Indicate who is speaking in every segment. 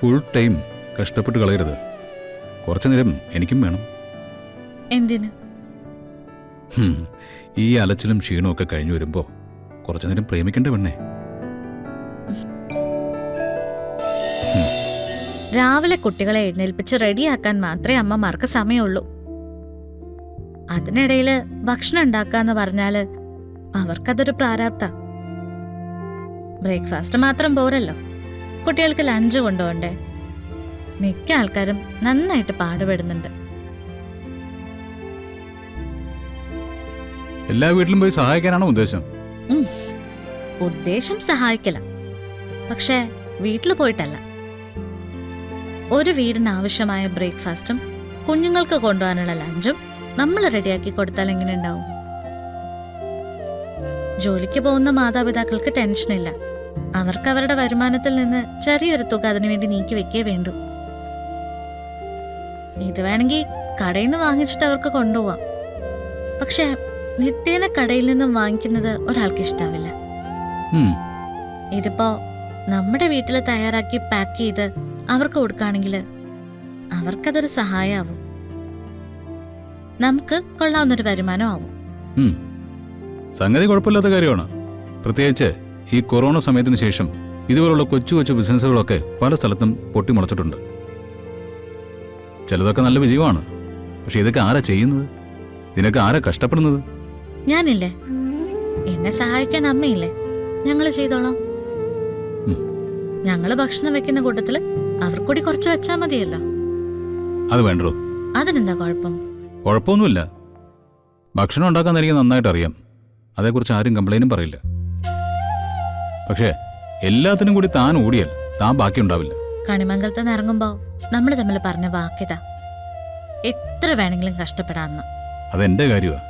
Speaker 1: Full time കഷ്ടപ്പെട്ട് കളയരുത്. കുറച്ചു നേരം എനിക്കും വേണം.
Speaker 2: എന്തിന്?
Speaker 1: ഈ അലച്ചിലും ക്ഷീണവും ഒക്കെ കഴിഞ്ഞു വരുമ്പോ കുറച്ചു നേരം പ്രേമിക്കണ്ടേ പെണ്ണേ?
Speaker 2: രാവിലെ കുട്ടികളെ എഴുന്നേൽപ്പിച്ച് റെഡിയാക്കാൻ മാത്രമേ അമ്മമാർക്ക് സമയമുള്ളൂ. അതിനിടയില് ഭക്ഷണം ഉണ്ടാക്കാന്ന് പറഞ്ഞാല് അവർക്കതൊരു പ്രാരാബ്ദ. ബ്രേക്ക്ഫാസ്റ്റ് മാത്രം പോരല്ലോ, കുട്ടികൾക്ക് ലഞ്ച് കൊണ്ടുപോണ്ടേ. മിക്ക ആൾക്കാരും നന്നായിട്ട് പാടുപെടുന്നുണ്ട്.
Speaker 1: എല്ലാ വീട്ടിലും പോയി സഹായിക്കാനാണോ ഉദ്ദേശം?
Speaker 2: ഉദ്ദേശം സഹായിക്കല, പക്ഷേ വീട്ടിൽ പോയിട്ടല്ല. ഒരു വീടിന് ആവശ്യമായ ബ്രേക്ക്ഫാസ്റ്റും കുഞ്ഞുങ്ങൾക്ക് കൊണ്ടുപോകാനുള്ള ലഞ്ചും നമ്മൾ റെഡിയാക്കി കൊടുത്താൽ എങ്ങനെ ഉണ്ടാവും? ജോലിക്ക് പോകുന്ന മാതാപിതാക്കൾക്ക് ടെൻഷനില്ല. അവർക്ക് അവരുടെ വരുമാനത്തിൽ നിന്ന് ചെറിയൊരു തുക അതിനുവേണ്ടി നീക്കി വെക്കേ വേണ്ടൂ. ഇത് വേണമെങ്കിൽ കടയിൽ നിന്ന് വാങ്ങിച്ചിട്ട് അവർക്ക് കൊണ്ടുപോവാം. പക്ഷെ നിത്യേന കടയിൽ നിന്നും വാങ്ങിക്കുന്നത് ഒരാൾക്ക് ഇഷ്ടാവില്ല. ഇതിപ്പോ നമ്മുടെ വീട്ടിൽ തയ്യാറാക്കി പാക്ക് ചെയ്ത് അവർക്ക് കൊടുക്കുകയാണെങ്കിൽ അവർക്കതൊരു സഹായമാവും, നമുക്ക് കൊള്ളാവുന്നൊരു വരുമാനം ആവും.
Speaker 1: സംഗതി കുഴപ്പമില്ലാത്ത കാര്യമാണ്. പ്രത്യേകിച്ച് ഈ കൊറോണ സമയത്തിന് ശേഷം ഇതുപോലുള്ള കൊച്ചു കൊച്ചു ബിസിനസ്സുകളൊക്കെ പല സ്ഥലത്തും പൊട്ടിമുളച്ചിട്ടുണ്ട്. ചിലതൊക്കെ നല്ല വിജയമാണ്. പക്ഷെ ഇതൊക്കെ ആരാ ചെയ്യുന്നത്? ഇതിനൊക്കെ ആരാ കഷ്ടപ്പെടുന്നത്?
Speaker 2: ഞാനില്ലേ, എന്നെ സഹായിക്കാൻ അമ്മയില്ലേ, ഞങ്ങള് ചെയ്തോളാം. ഞങ്ങള് ഭക്ഷണം വെക്കുന്ന കൂട്ടത്തില് അവർക്കൂടി കുറച്ച് വെച്ചാ മതിയല്ലോ.
Speaker 1: അത് വേണ്ടോ?
Speaker 2: അതിനെന്താ കുഴപ്പം?
Speaker 1: കുഴപ്പമൊന്നുമില്ല. ഭക്ഷണം ഉണ്ടാക്കാൻ എനിക്ക് നന്നായിട്ട് അറിയാം. അതേക്കുറിച്ച് ആരും കംപ്ലൈന്റും പറയില്ല. പക്ഷേ എല്ലാത്തിനും കൂടി താൻ ഓടിയാൽ താൻ ബാക്കി ഉണ്ടാവില്ല.
Speaker 2: കണിമംഗലത്ത് നിന്ന് ഇറങ്ങുമ്പോ നമ്മൾ തമ്മിൽ പറഞ്ഞ വാക്കിതാ, എത്ര വേണമെങ്കിലും കഷ്ടപ്പെടാന്ന്.
Speaker 1: അതെന്റെ കാര്യമാ.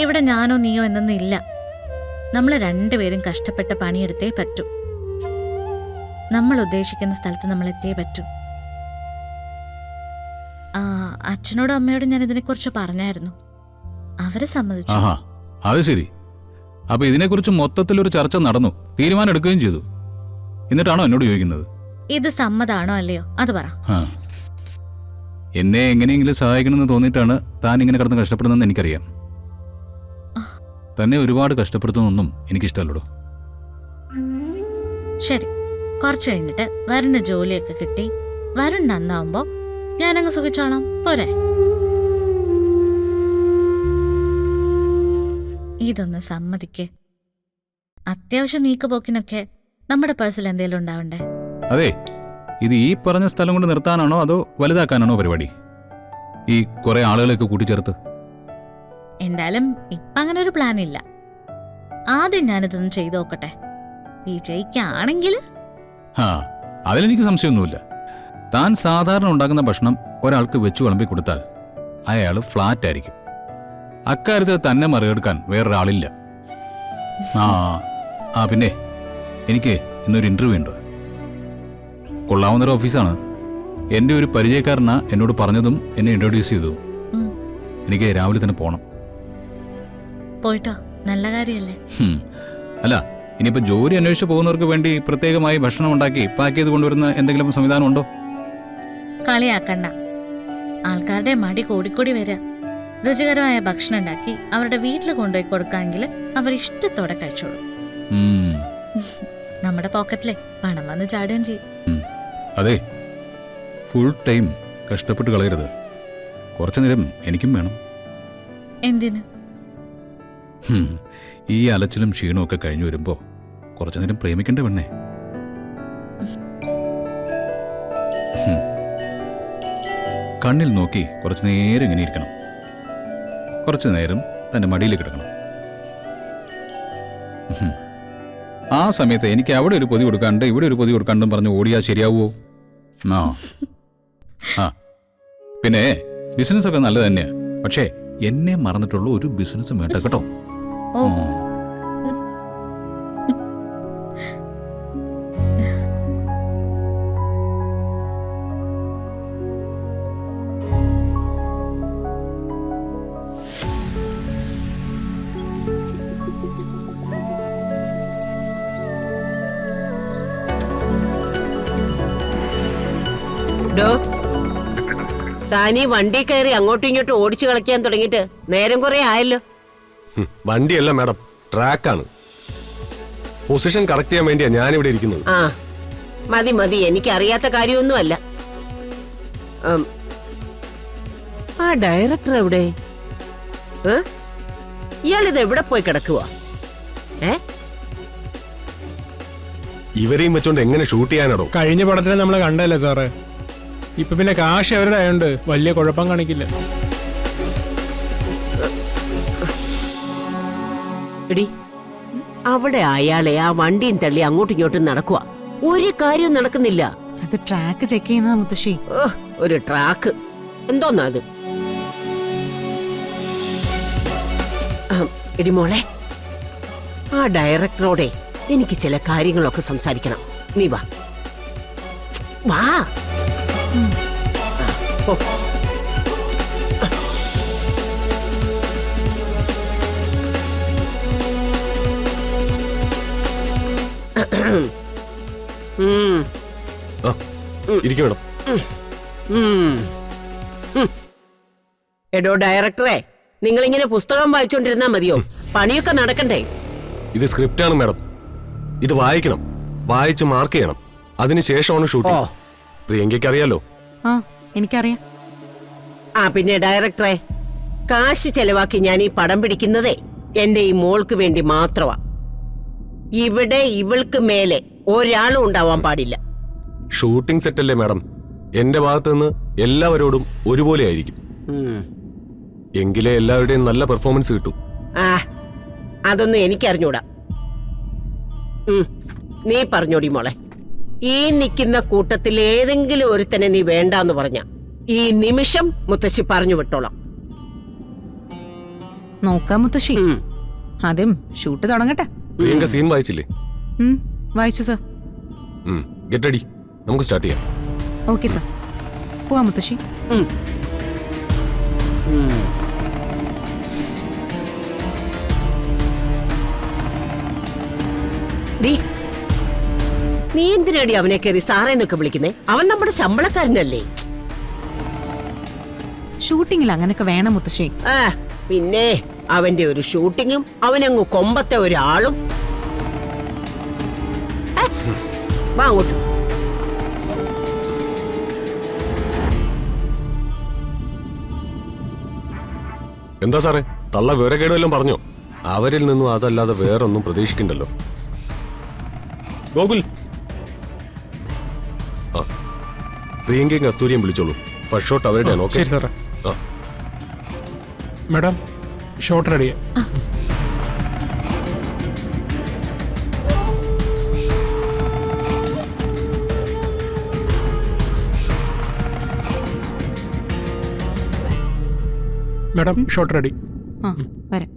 Speaker 2: ഇവിടെ ഞാനോ നീയോ എന്നൊന്നും ഇല്ല. നമ്മൾ രണ്ടുപേരും കഷ്ടപ്പെട്ട് പണിയെടുത്തേ പറ്റൂ. നമ്മൾ ഉദ്ദേശിക്കുന്ന സ്ഥലത്ത് നമ്മൾ എത്തിയേ പറ്റൂ. അച്ഛനോടും അമ്മയോടും ഞാൻ ഇതിനെക്കുറിച്ച് പറഞ്ഞായിരുന്നു. അവരെ സമ്മതിച്ചു.
Speaker 1: അത് ശരി. അപ്പൊ ഇതിനെക്കുറിച്ച് മൊത്തത്തിലൊരു ചർച്ച നടന്നു, തീരുമാനം എടുക്കുകയും ചെയ്തു. എന്നിട്ടാണോ എന്നോട് ചോദിക്കുന്നത്?
Speaker 2: ഇത് സമ്മതാണോ അല്ലയോ അത് പറ.
Speaker 1: എന്നെ എങ്ങനെയെങ്കിലും സഹായിക്കണമെന്ന് തോന്നിയിട്ടാണ് താൻ ഇങ്ങനെ കിടന്ന് കഷ്ടപ്പെടുന്നതെന്ന് എനിക്കറിയാം. തന്നെ ഒരുപാട് കഷ്ടപ്പെടുത്തുന്നൊന്നും എനിക്കിഷ്ടമല്ലടോ.
Speaker 2: ശരി, കുറച്ച് കഴിഞ്ഞിട്ട് വരുന്ന ജോലിയൊക്കെ കിട്ടി വരുൺ നന്നാവുമ്പോ ഞാനങ്ങ് സുഖിച്ചോളാം, പോരെ? ഇതൊന്ന് സമ്മതിക്കേ. അത്യാവശ്യം നീക്കുപോക്കിനൊക്കെ നമ്മുടെ പേഴ്സിൽ എന്തെങ്കിലും ഉണ്ടാവണ്ടേ?
Speaker 1: അതെ, ഇത് ഈ പറഞ്ഞ സ്ഥലം കൊണ്ട് നിർത്താനാണോ അതോ വലുതാക്കാനാണോ പരിപാടി? ഈ കുറെ ആളുകളൊക്കെ കൂട്ടിച്ചേർത്ത്?
Speaker 2: എന്തായാലും ഇപ്പൊ അങ്ങനെ ഒരു പ്ലാൻ ഇല്ല. ആദ്യം ഞാനിതൊന്ന് ചെയ്തു നോക്കട്ടെ. വിജയിക്കാണെങ്കിൽ
Speaker 1: അതിലെനിക്ക് സംശയമൊന്നുമില്ല. താൻ സാധാരണ ഉണ്ടാക്കുന്ന ഭക്ഷണം ഒരാൾക്ക് വെച്ചു വിളമ്പി കൊടുത്താൽ അയാൾ ഫ്ലാറ്റ് ആയിരിക്കും. അക്കാര്യത്തിൽ തന്നെ മറികടക്കാൻ വേറൊരാളില്ല. പിന്നെ എനിക്ക് ഇന്നൊരു ഇന്റർവ്യൂ ഉണ്ട്. കൊള്ളാവുന്നൊരു ഓഫീസാണ്. എൻ്റെ ഒരു പരിചയക്കാരനാ എന്നോട് പറഞ്ഞതും എന്നെ ഇൻട്രൊഡ്യൂസ് ചെയ്തതും. എനിക്ക് രാവിലെ തന്നെ പോണം.
Speaker 2: പോയിട്ടോ, നല്ല കാര്യല്ലേ?
Speaker 1: അല്ല, ഇനിയിപ്പോ ജോലി അന്വേഷിച്ച് പോകുന്നവർക്ക് വേണ്ടി പ്രത്യേകമായി ഭക്ഷണം ഉണ്ടാക്കി പാക്ക് ചെയ്ത് കൊണ്ടുവരുന്ന എന്തെങ്കിലും സംവിധാനം ഉണ്ടോ?
Speaker 2: കളിയാക്കണ്ട. ആൾക്കാരുടെ മടി കൂടിക്കൂടി വരിക. രുചികരമായ ഭക്ഷണം ഉണ്ടാക്കി അവരുടെ വീട്ടിൽ കൊണ്ടുപോയി കൊടുക്കാമെങ്കിൽ അവർ ഇഷ്ടത്തോടെ കഴിച്ചോളൂ. നമ്മുടെ പോക്കറ്റിലെ പണം വന്ന് ചാടുകയും ചെയ്യും.
Speaker 1: അതെ, ഫുൾ ടൈം കഷ്ടപ്പെട്ട് കളയരുത്. കുറച്ചു നേരം എനിക്കും വേണം.
Speaker 2: എന്തിന്?
Speaker 1: ഈ അലച്ചിലും ക്ഷീണവും ഒക്കെ കഴിഞ്ഞു വരുമ്പോ കുറച്ചു നേരം പ്രേമിക്കണ്ടേ പെണ്ണേ? കണ്ണിൽ നോക്കി കുറച്ചു നേരം ഇങ്ങനെ ഇരിക്കണം. കുറച്ചു നേരം തന്റെ മടിയിൽ കിടക്കണം. ആ സമയത്ത് എനിക്ക് അവിടെ ഒരു പൊതി കൊടുക്കാണ്ട് ഇവിടെ ഒരു പൊതി കൊടുക്കാണ്ടും പറഞ്ഞ് ഓടിയാൽ ശരിയാവുമോ? പിന്നെ ബിസിനസ് ഒക്കെ നല്ലത് തന്നെയാ. പക്ഷേ എന്നെ മറന്നിട്ടുള്ള ഒരു ബിസിനസ്സും വേണ്ട കേട്ടോ.
Speaker 3: ഡോ താനീ വണ്ടി കയറി അങ്ങോട്ടും ഇങ്ങോട്ടും ഓടിച്ചു കളിക്കാൻ തുടങ്ങിയിട്ട് നേരം കുറെ ആയല്ലോ.
Speaker 4: വണ്ടിയല്ല മാഡം, ട്രാക്കാണ്. പൊസിഷൻ കറക്റ്റ് ചെയ്യാൻ വേണ്ടിയാ ഞാനിവിടെ ഇരിക്കുന്നത്.
Speaker 3: ആ മതി മതി, എനിക്കറിയാത്ത കാര്യമൊന്നുമല്ല. ആ ഡയറക്ടർ എവിടെ? ഇയാളിത് എവിടെ പോയി കിടക്കുക?
Speaker 4: ഇവരെയും വെച്ചോണ്ട് എങ്ങനെ ഷൂട്ട് ചെയ്യാനാടോ?
Speaker 5: കഴിഞ്ഞ പടത്തിൽ നമ്മൾ കണ്ടല്ലേ സാറേ. ഇപ്പൊ പിന്നെ കാശ് അവരുടെ ആയോണ്ട് വലിയ കുഴപ്പം കാണിക്കില്ല.
Speaker 3: എടി, അവിടെ അയാളെ ആ വണ്ടിയും തള്ളി അങ്ങോട്ടും ഇങ്ങോട്ടും നടക്കുക. ഒരു കാര്യവും നടക്കുന്നില്ല.
Speaker 6: അത് ട്രാക്ക് ചെക്ക് ചെയ്യുന്നതാ മുത്തശ്ശി.
Speaker 3: ഒരു ട്രാക്ക് എന്തോന്നാ അത്? എടി മോളെ, ആ ഡയറക്ടറോടെ എനിക്ക് ചില കാര്യങ്ങളൊക്കെ സംസാരിക്കണം. നീ വാ വാ. ഓ
Speaker 4: ഇരിക്കും മാഡം.
Speaker 3: എടോ ഡയറക്ടറെ, നിങ്ങളിങ്ങനെ പുസ്തകം വായിച്ചോണ്ടിരുന്നാ മതിയോ? പണിയൊക്കെ നടക്കണ്ടേ?
Speaker 4: ഇത് സ്ക്രിപ്റ്റാണ് മാഡം. ഇത് വായിക്കണം, വായിച്ച് മാർക്ക് ചെയ്യണം. അതിനുശേഷമാണ് ഷൂട്ടിംഗ്. പ്രിയങ്കയ്ക്ക് അറിയാലോ.
Speaker 6: ആ എനിക്കറിയാം.
Speaker 3: ആ പിന്നെ ഡയറക്ടറെ, കാശ് ചെലവാക്കി ഞാൻ ഈ പടം പിടിക്കുന്നതേ എന്റെ ഈ മോൾക്ക് വേണ്ടി മാത്രമാ. ഇവിടെ ഇവൾക്ക് മേലെ ഒരാളും ഉണ്ടാവാൻ പാടില്ല.
Speaker 4: ഷൂട്ടിംഗ് സെറ്റല്ലേ മാഡം, എന്റെ ഭാഗത്ത് നിന്ന് എല്ലാവരോടും ഒരുപോലെ ആയിരിക്കും. എങ്കിലേ എല്ലാവരുടെയും നല്ല പെർഫോമൻസ് കിട്ടൂ.
Speaker 3: ആ അതൊന്നും എനിക്കറിഞ്ഞൂടാ. നീ പറഞ്ഞോടി മോളെ, ഈ നിൽക്കുന്ന കൂട്ടത്തിൽ ഏതെങ്കിലും ഒരുത്തനെ നീ വേണ്ടാന്ന് പറഞ്ഞ ഈ നിമിഷം മുത്തശ്ശി പറഞ്ഞു വിട്ടോളാം.
Speaker 6: നോക്കാം മുത്തശ്ശി. ആദ്യം ഷൂട്ട് തുടങ്ങട്ടെ.
Speaker 4: പ്രിയങ്ക സീൻ വായിച്ചില്ലേ?
Speaker 6: വായിച്ചു സർ.
Speaker 4: ഗെറ്റ് റെഡി, നമുക്ക് സ്റ്റാർട്ട് ചെയ്യാം.
Speaker 6: ഓക്കെ സർ, പോവാം മുത്തശ്ശി.
Speaker 3: നീ എന്തിനാടി അവനെ കയറി സാറേന്നൊക്കെ വിളിക്കുന്നേ? അവൻ നമ്മുടെ ശമ്പളക്കാരനല്ലേ.
Speaker 6: ഷൂട്ടിങ്ങിൽ അങ്ങനൊക്കെ വേണം മുത്തശ്ശി.
Speaker 3: ആ പിന്നെ അവന്റെ ഒരു ഷൂട്ടിങ്ങും അവനങ്ങ് കൊമ്പത്തെ ഒരാളും. വാ അങ്ങോട്ട്.
Speaker 4: എന്താ സാറേ, തള്ള വിവരക്കേടുമെല്ലാം പറഞ്ഞോ? അവരിൽ നിന്നും അതല്ലാതെ വേറൊന്നും പ്രതീക്ഷിക്കണ്ടല്ലോ. ഗോകുൽ, ആ പ്രിയങ്കയും കസ്തൂരിയും വിളിച്ചോളൂ. ഫസ്റ്റ് ഷോട്ട് അവരുടെ.
Speaker 5: ശരി സാറേ. മാഡം ഷോട്ട് റെഡിയാ. Madam shot ready.
Speaker 6: വരാം.